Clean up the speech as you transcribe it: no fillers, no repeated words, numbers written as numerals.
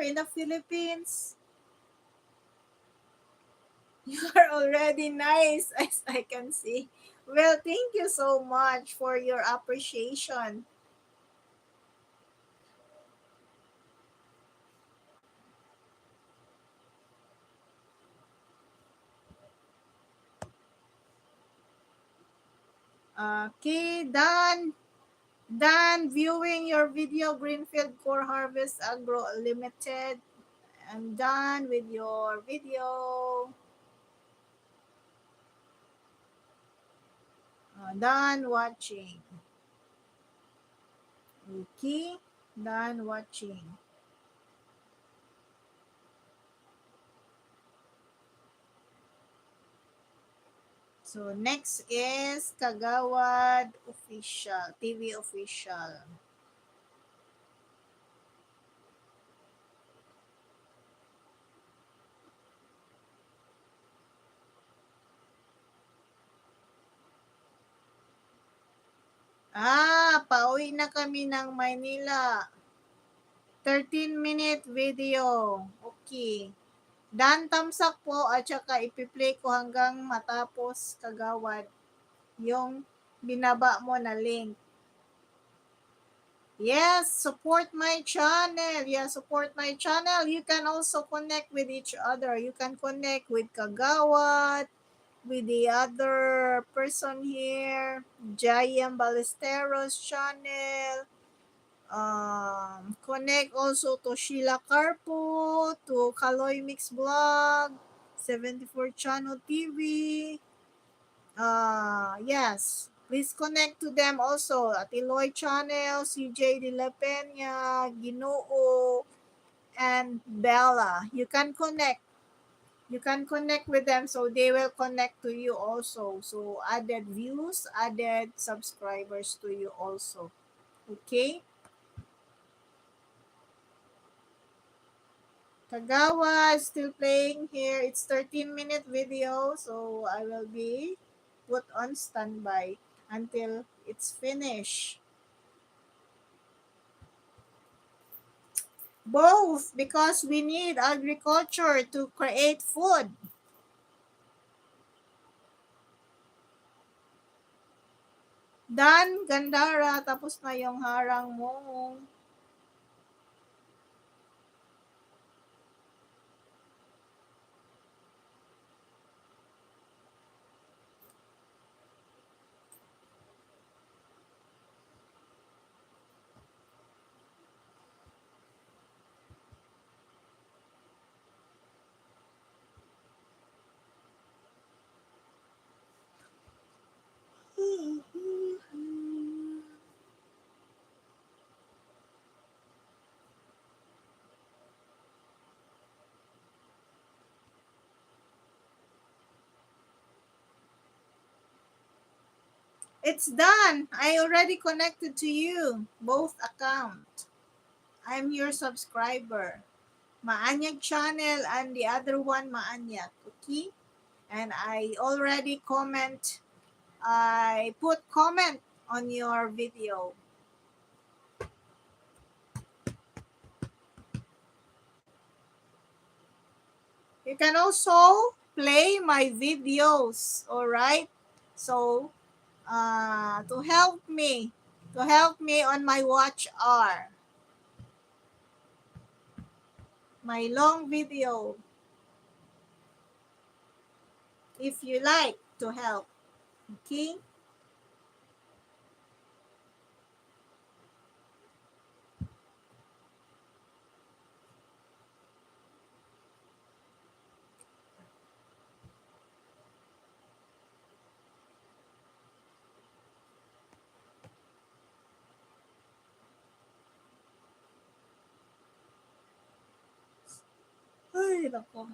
in the Philippines? You are already nice, as I can see. Well, thank you so much for your appreciation. Okay, done viewing your video, Greenfield Core Harvest Agro Limited. I'm done with your video. Done watching. Okay, done watching. So next is Kagawad Official, TV Official. Pauwi na kami ng Maynila. 13-minute video. Okay. Dan tamsak po at saka ipi-play ko hanggang matapos, Kagawad, yung binaba mo na link. Yes, support my channel. Yeah, support my channel. You can also connect with each other. You can connect with Kagawad, with the other person here, Jayam Ballesteros channel. Connect also to Sheila Carpo, to Kaloy Mix Vlog, 74 Channel TV. Yes, please connect to them also. Atiloy Channel, CJ De La Peña, Ginoo, and Bella. You can connect. You can connect with them so they will connect to you also. So added views, added subscribers to you also. Okay? Kagawa is still playing here. It's 13-minute video, so I will be put on standby until it's finished. Both, because we need agriculture to create food. Dan, Gandara, tapos na yung harang mo. It's done. I already connected to you, both account. I'm your subscriber. Maanyag channel and the other one Maanyag. Okay? And I already I put comment on your video. You can also play my videos, all right? So, to help me on my watch hour, my long video, if you like to help, okay? Ay, nako.